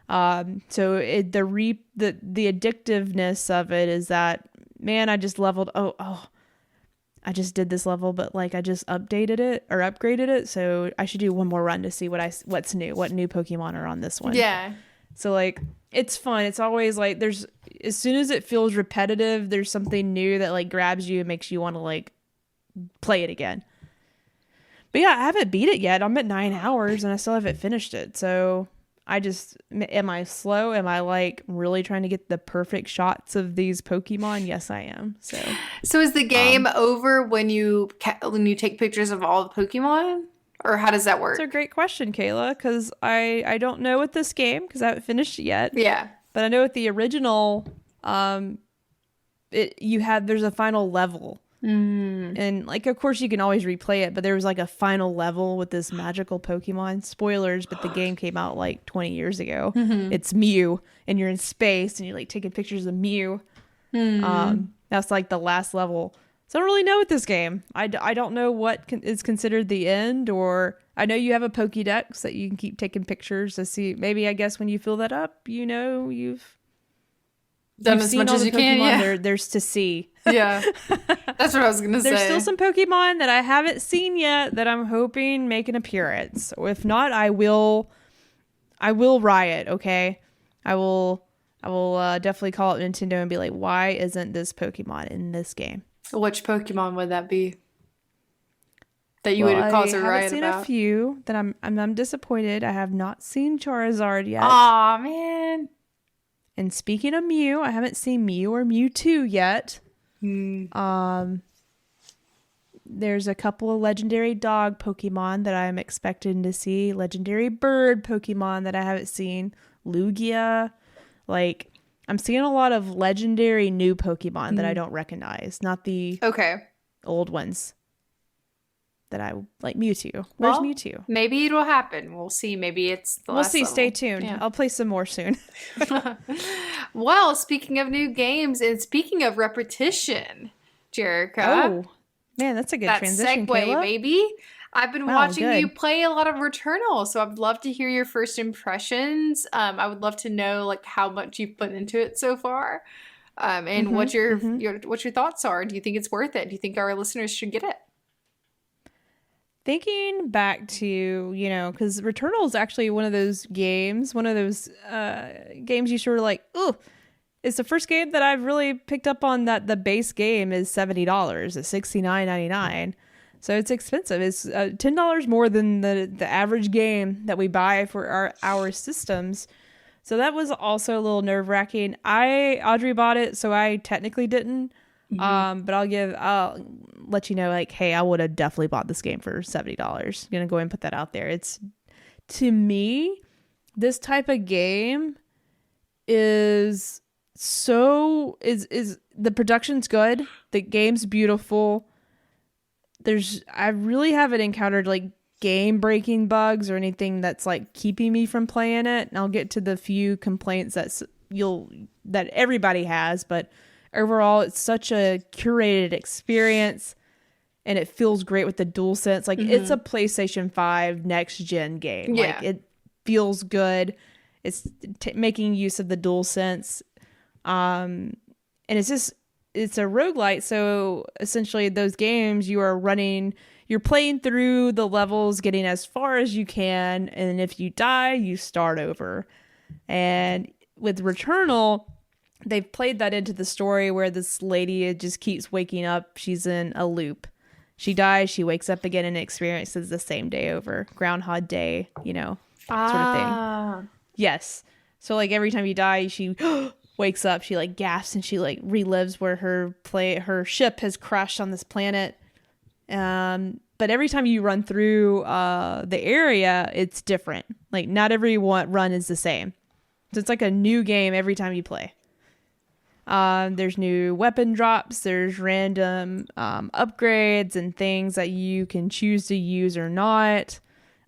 So the addictiveness of it is that, man, I just leveled. I just did this level, but like I just updated it or upgraded it. So I should do one more run to see what's new, what new Pokemon are on this one. Yeah. So like, it's fun. It's always like, as soon as it feels repetitive, there's something new that like grabs you and makes you want to like play it again. But yeah, I haven't beat it yet. I'm at 9 hours and I still haven't finished it. So am I slow? Am I like really trying to get the perfect shots of these Pokemon? Yes, I am. So is the game over when you take pictures of all the Pokemon, or how does that work? That's a great question, Kayla, because I don't know with this game because I haven't finished it yet. Yeah, but I know with the original, there's a final level. And like, of course you can always replay it, but there was like a final level with this magical Pokemon. Spoilers, but the game came out like 20 years ago. It's Mew, and you're in space and you're like taking pictures of Mew. That's like the last level. So I don't really know with this game. I don't know what is considered the end, or I know you have a Pokédex that you can keep taking pictures to see. Maybe, I guess, when you fill that up, you've done as much as you can. Yeah, there's to see. Yeah, that's what I was gonna say. There's still some Pokemon that I haven't seen yet that I'm hoping make an appearance. Or if not, I will riot. Okay, I will definitely call up Nintendo and be like, why isn't this Pokemon in this game? Which Pokemon would that be that you would cause a riot about? I have seen a few that I'm disappointed. I have not seen Charizard yet. Aw, man. And speaking of Mew, I haven't seen Mew or Mewtwo yet. There's a couple of legendary dog Pokemon that I'm expecting to see. Legendary bird Pokemon that I haven't seen. Lugia. Like, I'm seeing a lot of legendary new Pokemon that I don't recognize. Not the old ones that I like. Mewtwo. Where's Mewtwo? Maybe it'll happen. We'll see. Maybe it's the last level. Stay tuned. Yeah. I'll play some more soon. Well, speaking of new games and speaking of repetition, Jerica. Oh, man, that's a good transition, segue, Kayla. Baby. I've been watching you play a lot of Returnal, so I'd love to hear your first impressions. I would love to know like how much you've put into it so far, and what your thoughts are. Do you think it's worth it? Do you think our listeners should get it? Thinking back to, because Returnal is actually one of those games you sort of like, ooh, it's the first game that I've really picked up on that the base game is $70, it's $69.99. So it's expensive. It's $10 more than the average game that we buy for our systems. So that was also a little nerve-wracking. Audrey bought it, so I technically didn't. But I'll let you know, like, hey, I would have definitely bought this game for $70. I'm gonna go ahead and put that out there. It's, to me, this type of game is the production's good, the game's beautiful. I really haven't encountered like game breaking bugs or anything that's like keeping me from playing it. And I'll get to the few complaints that everybody has, but overall, it's such a curated experience. and it feels great with the DualSense. Like it's a PlayStation 5 next gen game. Yeah. Like it feels good. It's making use of the DualSense. And it's a roguelite. So essentially those games you're playing through the levels, getting as far as you can. And if you die, you start over. And with Returnal, they've played that into the story where this lady just keeps waking up. She's in a loop. She dies, she wakes up again and experiences the same day over. Groundhog Day, sort of thing. Yes. So like every time you die, she wakes up, she like gasps and she like relives where her ship has crashed on this planet. But every time you run through the area, it's different. Like not every run is the same. So it's like a new game every time you play. There's new weapon drops. There's random upgrades and things that you can choose to use or not.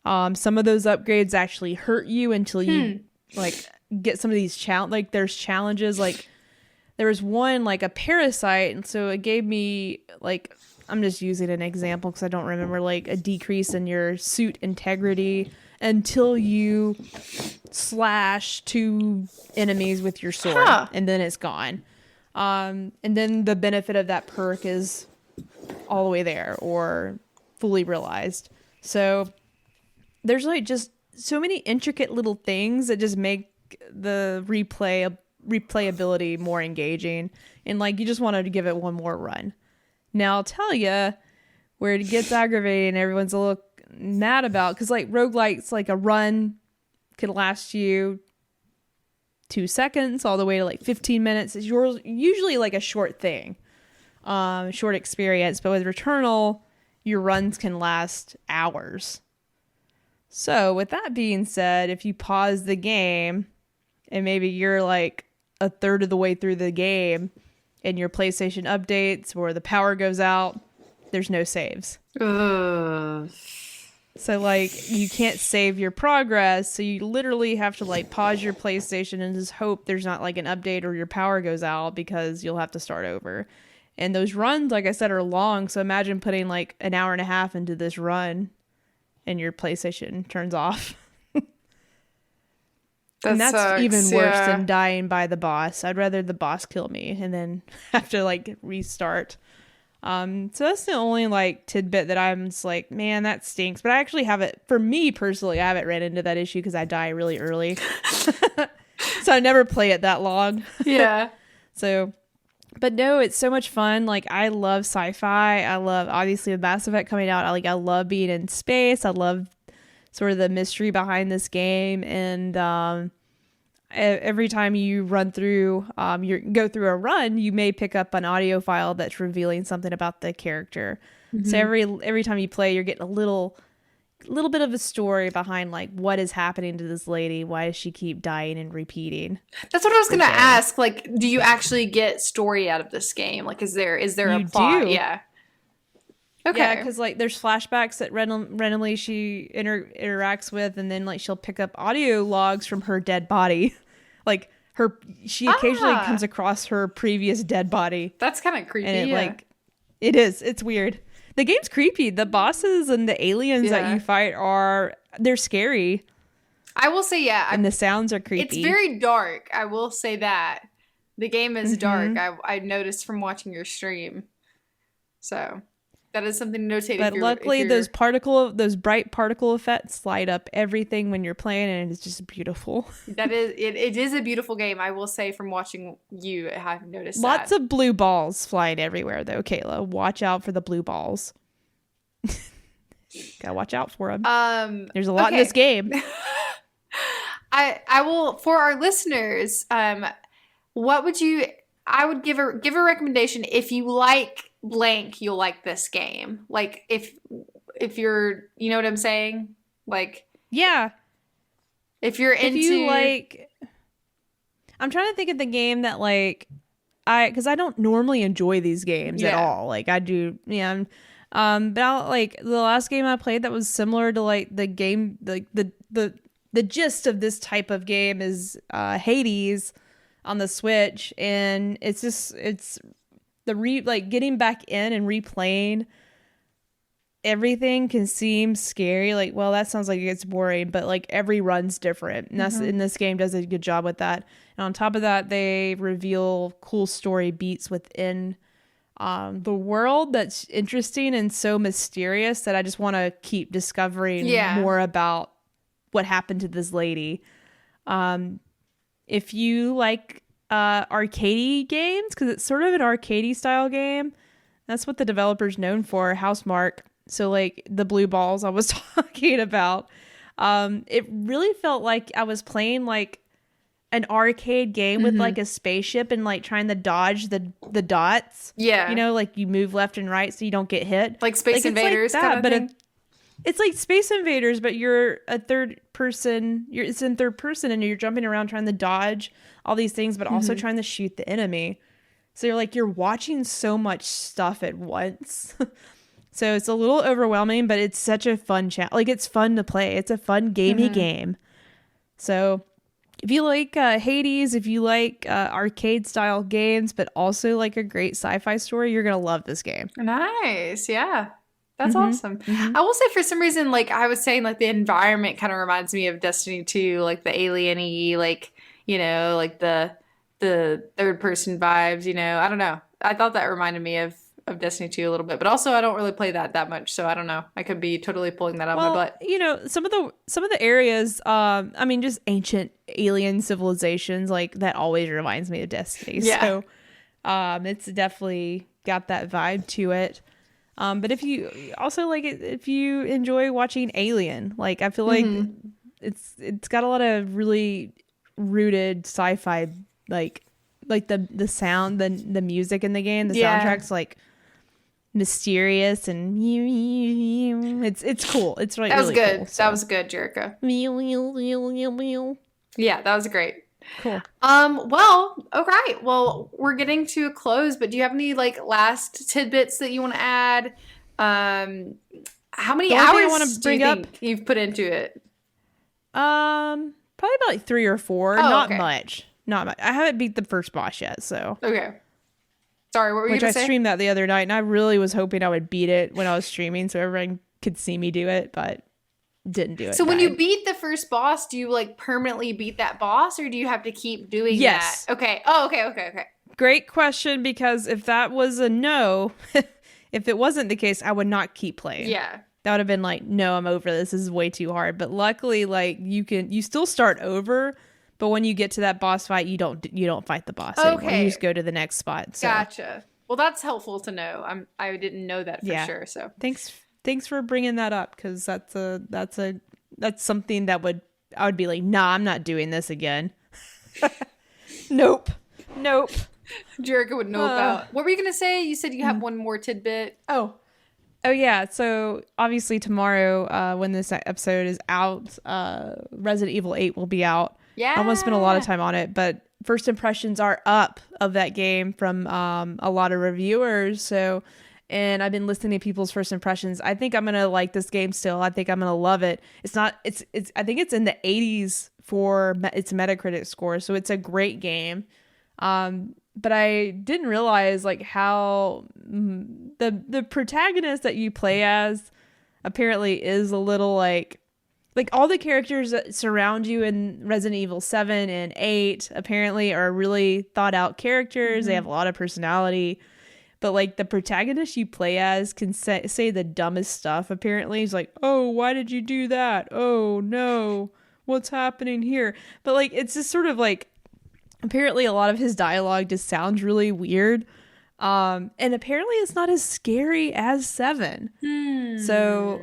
Some of those upgrades actually hurt you until you like get some of these like there's challenges. Like there was one like a parasite, and so it gave me like, I'm just using an example because I don't remember, like a decrease in your suit integrity until you slash 2 enemies with your sword, and then it's gone. And then the benefit of that perk is all the way there or fully realized. So there's like just so many intricate little things that just make the replayability more engaging, and like you just wanted to give it one more run. Now I'll tell you where it gets aggravating and everyone's a little mad about, because like roguelites, like a run could last you 2 seconds all the way to like 15 minutes. It's usually like a short thing, short experience. But with Returnal, your runs can last hours. So with that being said, if you pause the game and maybe you're like a third of the way through the game and your PlayStation updates or the power goes out, there's no saves. Ugh. So like you can't save your progress, so you literally have to like pause your PlayStation and just hope there's not like an update or your power goes out, because you'll have to start over. And those runs, like I said, are long, so imagine putting like an hour and a half into this run and your PlayStation turns off. And that's sucks, even worse than dying by the boss. I'd rather the boss kill me and then have to like restart. So that's the only like tidbit that I'm just like, man, that stinks. But I actually haven't, for me personally, I haven't ran into that issue because I die really early. So I never play it that long. Yeah. So, but no, it's so much fun. Like I love sci-fi. I love, obviously with Mass Effect coming out, I love being in space. I love sort of the mystery behind this game. And, every time you run through, go through a run, you may pick up an audio file that's revealing something about the character. Mm-hmm. So every time you play, you're getting a little bit of a story behind like what is happening to this lady. Why does she keep dying and repeating? That's what I was going to ask. Like, do you actually get story out of this game? Like, is there a plot? Do. Yeah. Okay. Yeah, because like there's flashbacks that randomly she interacts with, and then like she'll pick up audio logs from her dead body. Like she occasionally comes across her previous dead body. That's kind of creepy. And it's weird. The game's creepy. The bosses and the aliens that you fight they're scary. I will say, and the sounds are creepy. It's very dark. I will say that the game is dark. I noticed from watching your stream. So that is something to notate. But luckily, those bright particle effects light up everything when you're playing, and it's just beautiful. It is a beautiful game. I will say from watching you, I've noticed lots of blue balls flying everywhere, though. Kayla, watch out for the blue balls. Gotta watch out for them. There's a lot in this game. I will, for our listeners. What would you? I would give a recommendation. If you like blank, you'll like this game. Like if you're, you know what I'm saying? Like, yeah. If you like, I'm trying to think of the game that like because I don't normally enjoy these games at all. Like I do, but like the last game I played that was similar to like the game, like the gist of this type of game is Hades on the Switch, and it's the getting back in and replaying everything can seem scary. Like, well, that sounds like it gets boring, but like every run's different. And that's in this game does a good job with that. And on top of that, they reveal cool story beats within the world that's interesting and so mysterious that I just want to keep discovering more about what happened to this lady. If you like arcadey games, because it's sort of an arcadey style game, that's what the developer's known for, Housemarque. So like the blue balls I was talking about, it really felt like I was playing like an arcade game with like a spaceship and like trying to dodge the dots. Yeah. You know, like you move left and right so you don't get hit. Like Space Invaders kind of thing. It's like Space Invaders, but you're a third person. It's in third person and you're jumping around trying to dodge all these things, but also trying to shoot the enemy. So you're watching so much stuff at once. So it's a little overwhelming, but it's such a fun like it's fun to play. It's a fun gamey game. So if you like Hades, if you like arcade style games, but also like a great sci-fi story, you're going to love this game. Nice. Yeah. That's awesome. I will say for some reason, like I was saying, like the environment kind of reminds me of Destiny 2, like the alien-y, like, you know, like the third person vibes, you know, I don't know. I thought that reminded me of Destiny 2 a little bit, but also I don't really play that much, so I don't know. I could be totally pulling that out of my butt. You know, some of the areas, I mean, just ancient alien civilizations, like that always reminds me of Destiny. Yeah. So, it's definitely got that vibe to it. But if you also like it, if you enjoy watching Alien, like I feel like it's got a lot of really rooted sci-fi, like the sound, the music in the game, the soundtrack's like mysterious and it's cool. It's really, that was really good. Cool, so. That was good, Jerica. Yeah, that was great. Cool. Well, all right. Well, we're getting to a close, but do you have any like last tidbits that you want to add? How many hours do you think you've put into it? Probably about like 3 or 4. Not much. I haven't beat the first boss yet, so. Okay. Sorry, what were you going to say? I streamed that the other night, and I really was hoping I would beat it when I was streaming so everyone could see me do it, but didn't do it. So when you beat the first boss, do you like permanently beat that boss, or do you have to keep doing that? Okay. Oh, okay. Great question, because if that was a no, if it wasn't the case, I would not keep playing. Yeah. That would have been like, no, I'm over this. This is way too hard. But luckily, like you still start over, but when you get to that boss fight, you don't fight the boss anymore. You just go to the next spot. So. Gotcha. Well, that's helpful to know. I didn't know that for sure. So thanks for bringing that up, because that's something that I would be like, nah, I'm not doing this again. Nope. Jerica would know about. What were you gonna say? You said you have one more tidbit. Oh yeah. So obviously tomorrow, when this episode is out, Resident Evil 8 will be out. Yeah. I won't spend a lot of time on it, but first impressions are up of that game from a lot of reviewers. So, and I've been listening to people's first impressions. I think I'm gonna like this game still. I think I'm gonna love it. It's I think it's in the 80s for its Metacritic score, so it's a great game. But I didn't realize like how the protagonist that you play as apparently is a little like all the characters that surround you in Resident Evil 7 and 8 apparently are really thought out characters. They have a lot of personality, but like the protagonist you play as can say the dumbest stuff. Apparently he's like, oh, why did you do that? Oh no, what's happening here? But like, it's just sort of like, apparently a lot of his dialogue just sounds really weird. And apparently it's not as scary as 7. So,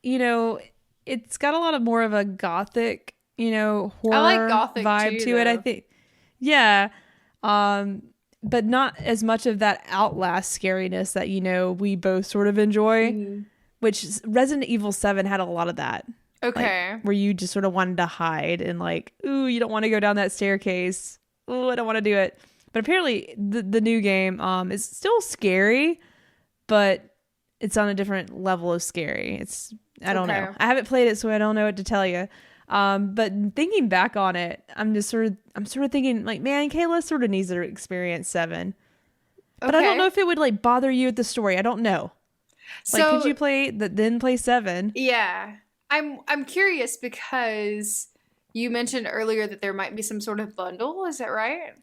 you know, it's got a lot of more of a gothic, you know, horror I like gothic vibe too, to it, I think. Yeah. But not as much of that Outlast scariness that, you know, we both sort of enjoy, which Resident Evil 7 had a lot of that. Okay. Like, where you just sort of wanted to hide and like, ooh, you don't want to go down that staircase. Ooh, I don't want to do it. But apparently the new game is still scary, but it's on a different level of scary. I don't know. I haven't played it, so I don't know what to tell you. But thinking back on it, I'm sort of thinking like, man, Kayla sort of needs to experience 7. But I don't know if it would like bother you at the story. I don't know. Like, could you play then play 7? Yeah. I'm curious because you mentioned earlier that there might be some sort of bundle. Is that right?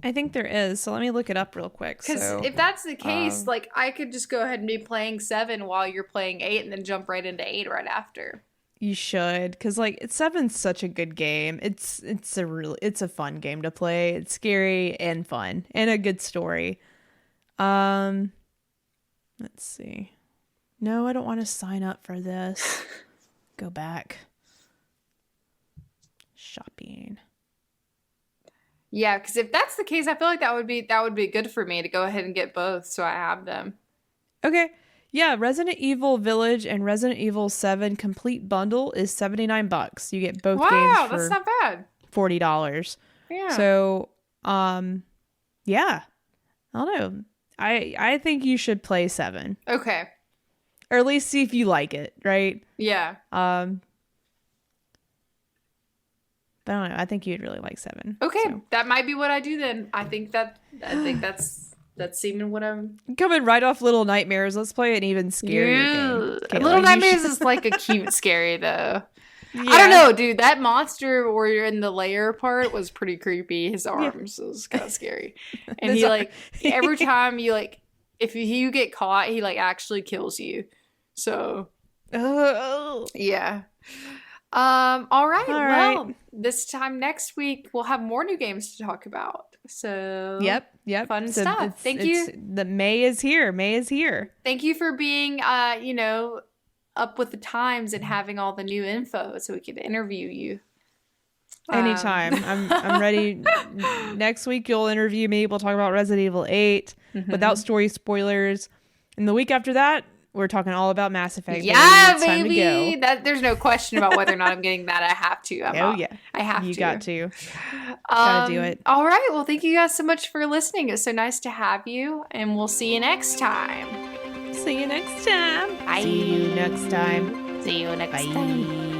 I think there is. So let me look it up real quick. Because if that's the case, like, I could just go ahead and be playing 7 while you're playing 8 and then jump right into 8 right after. You should, because like 7's such a good game. It's a fun game to play. It's scary and fun and a good story. Let's see. No, I don't want to sign up for this. Go back. Shopping. Yeah, because if that's the case, I feel like that would be good for me to go ahead and get both, so I have them. Okay. Yeah, Resident Evil Village and Resident Evil 7 complete bundle is $79. You get both games Wow, for that's not bad. $40. Yeah. So, yeah. I don't know. I think you should play 7. Okay. Or at least see if you like it, right? Yeah. But I don't know. I think you'd really like 7. Okay, so. That might be what I do then. I think that's seeming what I'm coming right off Little Nightmares. Let's play an even scarier game. Little Nightmares is like a cute scary though. Yeah. I don't know, dude. That monster where you're in the lair part was pretty creepy. His arms was kind of scary, and he like every time you like if you get caught, he like actually kills you. So, yeah. All right. Well, this time next week we'll have more new games to talk about. So yep, fun stuff. Thank you. The May is here. Thank you for being up with the times and having all the new info so we could interview you. Anytime. I'm ready. Next week you'll interview me. We'll talk about Resident Evil 8 without story spoilers. And the week after that, we're talking all about Mass Effect. Yeah, baby. There's no question about whether or not I'm getting that. I have to. I have to. You got to. Gotta do it. All right. Well, thank you guys so much for listening. It's so nice to have you. And we'll see you next time. See you next time. Bye. See you next time. See you next time.